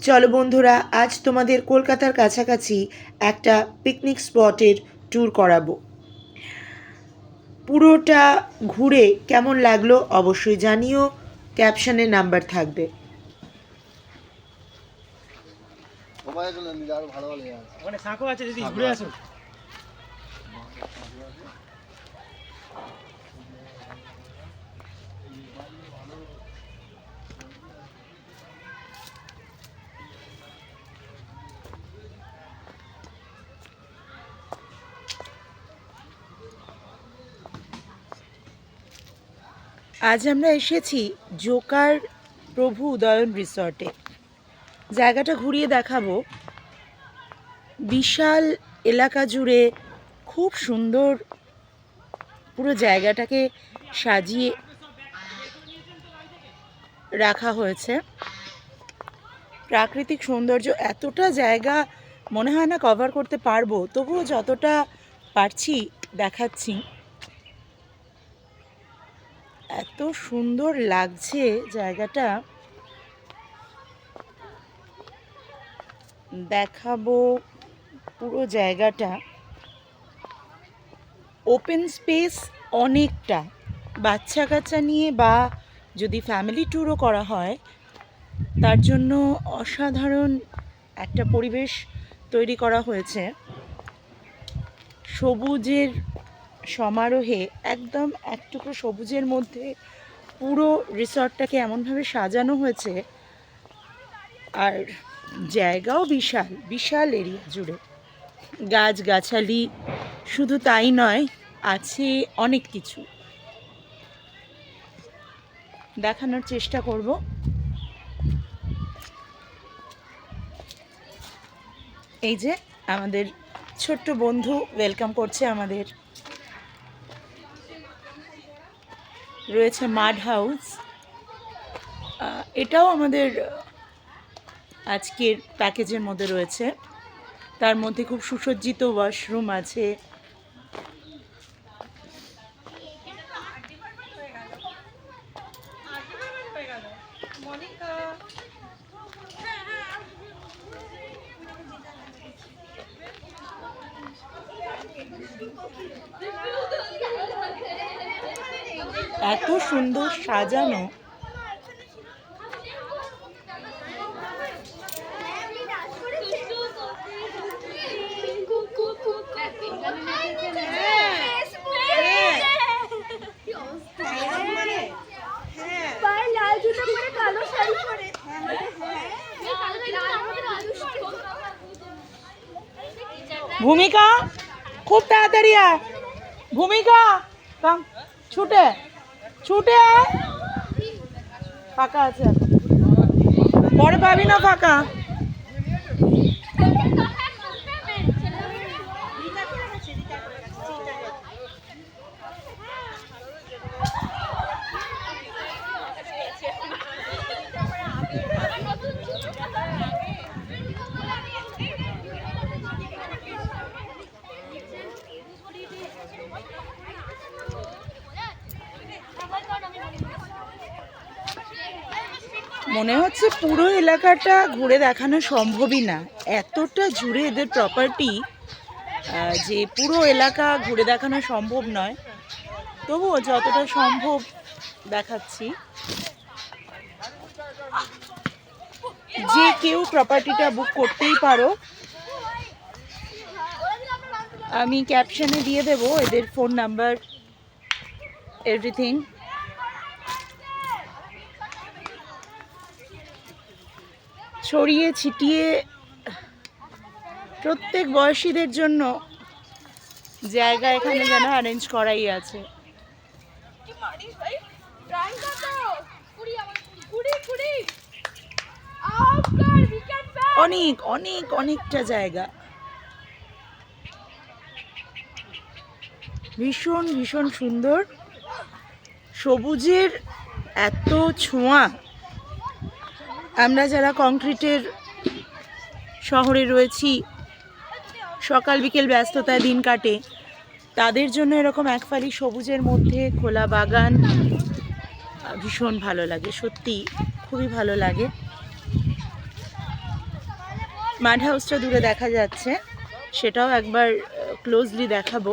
চলো বন্ধুরা, আজ তোমাদের কলকাতার কাছাকাছি একটা পিকনিক স্পটের ট্যুর করাবো। পুরোটা ঘুরে কেমন লাগলো অবশ্যই জানিও, ক্যাপশনে নাম্বার থাকবে। আজ আমরা এসেছি জোকার প্রভু উদয়ন রিসর্টে। জায়গাটা ঘুরিয়ে দেখাবো। বিশাল এলাকা জুড়ে খুব সুন্দর পুরো জায়গাটাকে সাজিয়ে রাখা হয়েছে। প্রাকৃতিক সৌন্দর্য, এতটা জায়গা মনে হয় না কভার করতে পারবো, তবুও যতটা পারছি দেখাচ্ছি। এত সুন্দর লাগছে জায়গাটা, দেখাবো পুরো জায়গাটা। ওপেন স্পেস অনেকটা, বাচ্চা কাচ্চা নিয়ে বা যদি ফ্যামিলি ট্যুরও করা হয় তার জন্য অসাধারণ একটা পরিবেশ তৈরি করা হয়েছে। সবুজের সমারোহে একদম একটুকরো সবুজের মধ্যে পুরো রিসর্টটাকে এমনভাবে সাজানো হয়েছে। আর জায়গাও বিশাল, বিশাল এরিয়া জুড়ে গাছগাছালি। শুধু তাই নয়, আছে অনেক কিছু, দেখানোর চেষ্টা করব। এই যে আমাদের ছোট্ট বন্ধু ওয়েলকাম করছে আমাদের। রয়েছে মাড হাউস, এটাও আমাদের আজকের প্যাকেজের মধ্যে রয়েছে। তার মধ্যে খুব সুসজ্জিত ওয়াশরুম আছে। এত সুন্দর সাজানো, ভূমিকা খুব তাড়াতাড়ি আয়, ভূমিকা কাম, ছুটে ছুটে আয়। ফাঁকা আছে, পরে পাবি না ফাঁকা। মনে হচ্ছে পুরো এলাকাটা ঘুরে দেখানো সম্ভবই না, এতটা জুড়ে এদের প্রপার্টি যে পুরো এলাকা ঘুরে দেখানো সম্ভব নয়। তবুও যতটা সম্ভব দেখাচ্ছি। যে কেউ প্রপার্টিটা বুক করতেই পারো। আমি ক্যাপশনে দিয়ে দেব এদের ফোন নাম্বার, এভরিথিং। ছড়িয়ে ছিটিয়ে প্রত্যেক বয়সীদের জন্য জায়গা এখানে যেন অ্যারেঞ্জ করাই আছে। অনেক অনেক অনেকটা জায়গা, ভীষণ ভীষণ সুন্দর। সবুজের এত ছোঁয়া, আমরা যারা কংক্রিটের শহরে রয়েছি, সকাল বিকেল ব্যস্ততায় দিন কাটে, তাদের জন্য এরকম একফালি সবুজের মধ্যে খোলা বাগান ভীষণ ভালো লাগে, সত্যি খুবই ভালো লাগে। মাড হাউসটা দূরে দেখা যাচ্ছে, সেটাও একবার ক্লোজলি দেখাবো।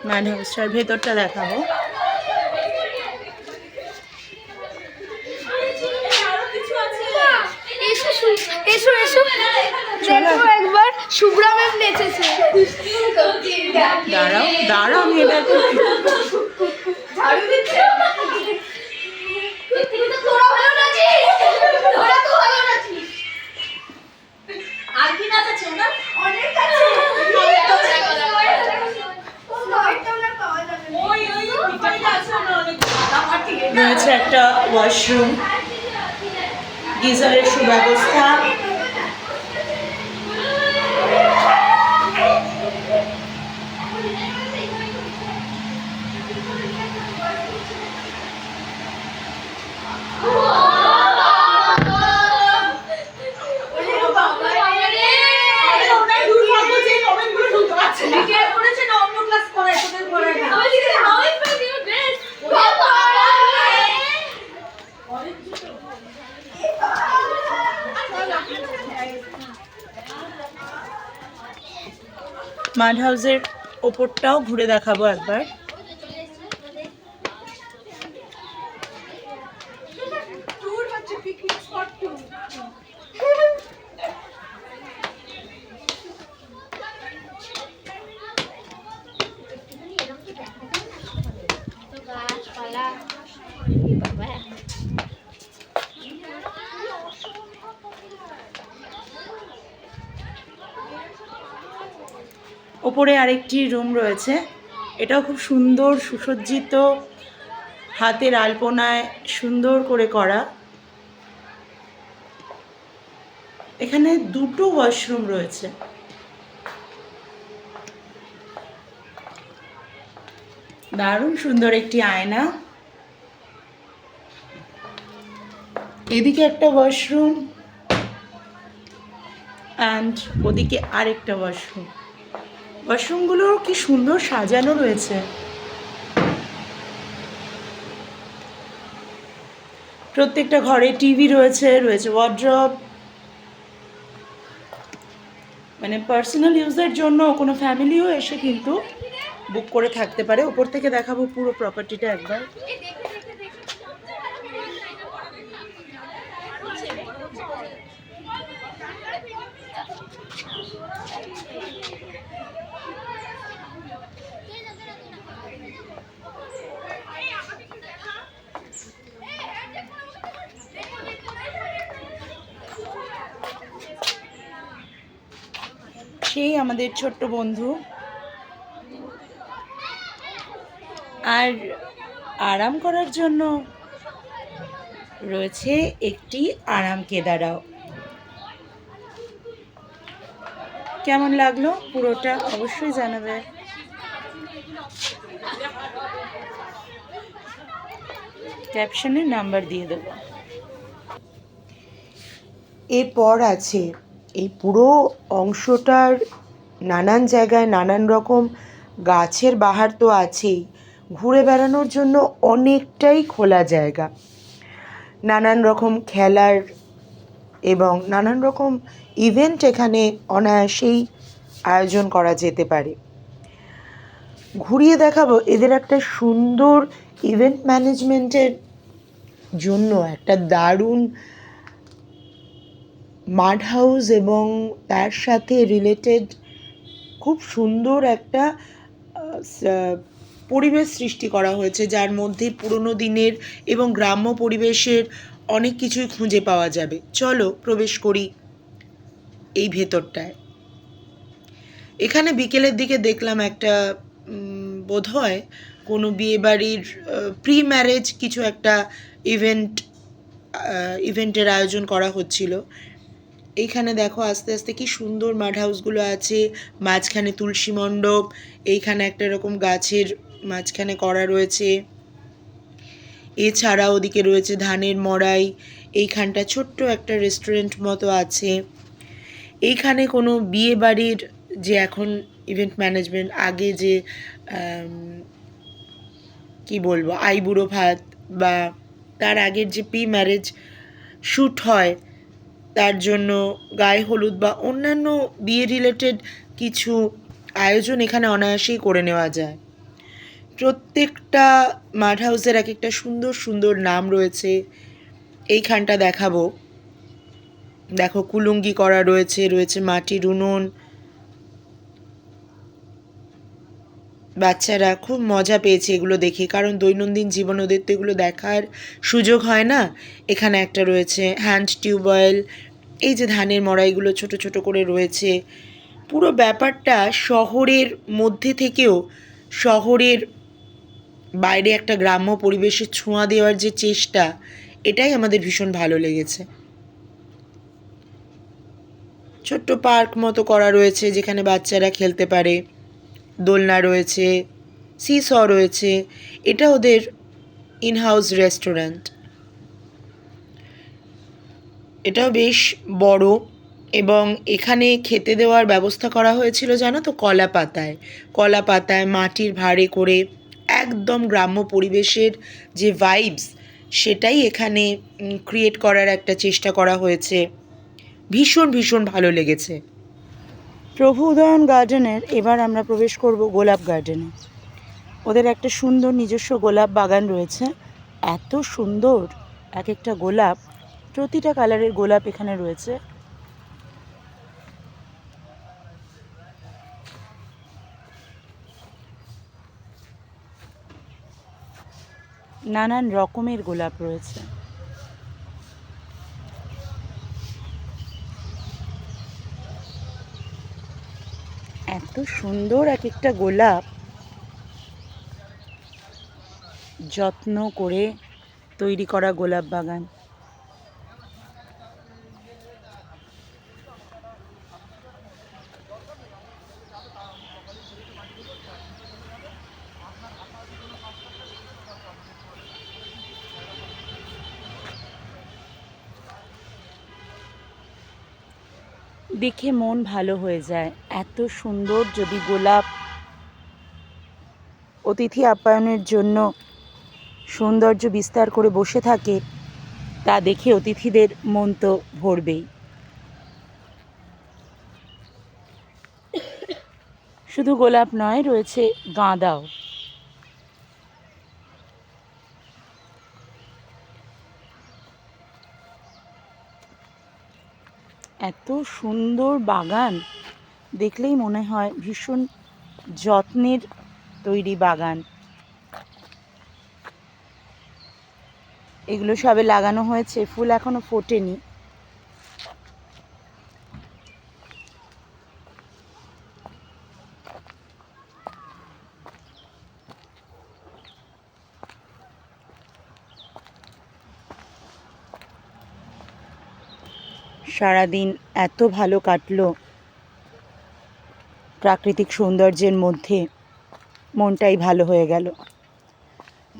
মাড হাউসটার ভেতরটা দেখাবো। এসো এসো, দেখো একবার শুভ্রা ম্যাম নেচেছে। দাঁড়াও দাঁড়াও, আমি এটা একটু ঝাড়ু দিচ্ছে। তোরা ভালো নাচিস, তোরা তো ভালো নাচিস। আর কি নাচ আছে না? অনেক আছে। রয়েছে একটা ওয়াশরুম, গিজারের সুব্যবস্থা, মাড হাউসের ওপরটাও ঘুরে দেখাবো একবার। ওপরে আরেকটি রুম রয়েছে, এটাও খুব সুন্দর সুসজ্জিত, হাতের আলপনায় সুন্দর করে করা। এখানে দুটো ওয়াশরুম রয়েছে। দারুণ সুন্দর একটি আয়না, এদিকে একটা ওয়াশরুম অ্যান্ড ওদিকে আরেকটা ওয়াশরুম। ওয়াশরুমগুলো কি সুন্দর সাজানো রয়েছে। প্রত্যেকটা ঘরে টিভি রয়েছে, রয়েছে ওয়ার্ড্রব, মানে পার্সোনাল ইউজের জন্য কোনো ফ্যামিলিও এসে কিন্তু বুক করে থাকতে পারে। ওপর থেকে দেখাবো পুরো প্রপার্টিটা একবার। সেই আমাদের ছোট্ট বন্ধু। আর আরাম করার জন্য রয়েছে একটি আরাম কেদারাও। কেমন লাগলো পুরোটা অবশ্যই জানাবে। ক্যাপশনে নাম্বার দিয়ে দেবো। এরপর আছে এই পুরো অংশটার নানান জায়গায় নানান রকম গাছের বাহার তো আছেই, ঘুরে বেড়ানোর জন্য অনেকটাই খোলা জায়গা, নানান রকম খেলার এবং নানান রকম ইভেন্ট এখানে অনায়াসেই আয়োজন করা যেতে পারে। ঘুরিয়ে দেখাবো এদের একটা সুন্দর ইভেন্ট ম্যানেজমেন্টের জন্য একটা দারুণ মাড হাউস এবং তার সাথে রিলেটেড খুব সুন্দর একটা পরিবেশ সৃষ্টি করা হয়েছে, যার মধ্যে পুরনো দিনের এবং গ্রাম্য পরিবেশের অনেক কিছুই খুঁজে পাওয়া যাবে। চলো প্রবেশ করি এই ভেতরটায়। এখানে বিকেলের দিকে দেখলাম একটা বোধহয় কোনো বিয়েবাড়ির প্রি ম্যারেজ কিছু একটা ইভেন্টের আয়োজন করা হচ্ছিল। এইখানে দেখো আস্তে আস্তে কি সুন্দর মাড হাউসগুলো আছে, মাঝখানে তুলসী মণ্ডপ, এইখানে একটা এরকম গাছের মাঝখানে করা রয়েছে। এছাড়া ওদিকে রয়েছে ধানের মড়াই, এইখানটা ছোট্ট একটা রেস্টুরেন্ট মতো আছে। এইখানে কোনো বিয়ে বাড়ির যে এখন ইভেন্ট ম্যানেজমেন্ট, আগে যে কি বলবো আইবুড়ো ভাত বা তার আগের যে প্রি ম্যারেজ শ্যুট হয়, তার জন্য গায়ে হলুদ বা অন্যান্য বিয়ে রিলেটেড কিছু আয়োজন এখানে অনায়াসেই করে নেওয়া যায়। প্রত্যেকটা মাড হাউসের এক একটা সুন্দর সুন্দর নাম রয়েছে। এইখানটা দেখাবো, দেখো কুলুঙ্গি করা রয়েছে, রয়েছে মাটির উনুন। বাচ্চারা খুব মজা পেয়েছে এগুলো দেখে, কারণ দৈনন্দিন জীবনে ওদের তো এগুলো দেখার সুযোগ হয় না। এখানে একটা রয়েছে হ্যান্ড টিউবওয়েল, এই যে ধানের মড়াইগুলো ছোট ছোট করে রয়েছে। পুরো ব্যাপারটা শহরের মধ্যে থেকেও শহরের বাইরে একটা গ্রাম্য পরিবেশের ছোঁয়া দেওয়ার যে চেষ্টা, এটাই আমাদের ভীষণ ভালো লেগেছে। ছোট্ট পার্ক মতো করা রয়েছে যেখানে বাচ্চারা খেলতে পারে, দোলনা রয়েছে, সিস রয়েছে। এটা ওদের ইনহাউস রেস্টুরেন্ট। এটাও বেশ বড়, এবং এখানে খেতে দেওয়ার ব্যবস্থা করা হয়েছিল জানো তো, কলা পাতায়, কলা পাতায় মাটির ভাঁড়ে করে, একদম গ্রাম্য পরিবেশের যে ভাইবস সেটাই এখানে ক্রিয়েট করার একটা চেষ্টা করা হয়েছে। ভীষণ ভীষণ ভালো লেগেছে। প্রভু উদয়ন গার্ডেনের এবার আমরা প্রবেশ করব গোলাপ গার্ডেনে। ওদের একটা সুন্দর নিজস্ব গোলাপ বাগান রয়েছে, এত সুন্দর এক একটা গোলাপ, প্রতিটা কালারের গোলাপ এখানে রয়েছে। নানান রকমের গোলাপ রয়েছে। এত সুন্দর এক একটা গোলাপ, যত্ন করে তৈরি করা গোলাপ বাগান। দেখে মন ভালো হয়ে যায়, এত সুন্দর যদি গোলাপ অতিথি আপ্যায়নের জন্য সৌন্দর্য বিস্তার করে বসে থাকে, তা দেখে অতিথিদের মন তো ভরবেই। শুধু গোলাপ নয়, রয়েছে গাঁদাও। এত সুন্দর বাগান দেখলেই মনে হয় ভীষণ যত্নের তৈরি বাগান। এগুলো সবে লাগানো হয়েছে, ফুল এখনো ফোটেনি। সারাদিন এত ভালো কাটলো প্রাকৃতিক সৌন্দর্যের মধ্যে, মনটাই ভালো হয়ে গেল।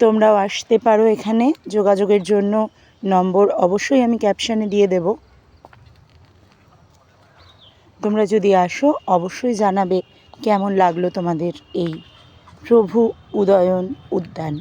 তোমরাও আসতে পারো এখানে। যোগাযোগের জন্য নম্বর অবশ্যই আমি ক্যাপশনে দিয়ে দেব। তোমরা যদি আসো অবশ্যই জানাবে কেমন লাগলো তোমাদের এই প্রভু উদয়ন উদ্যান।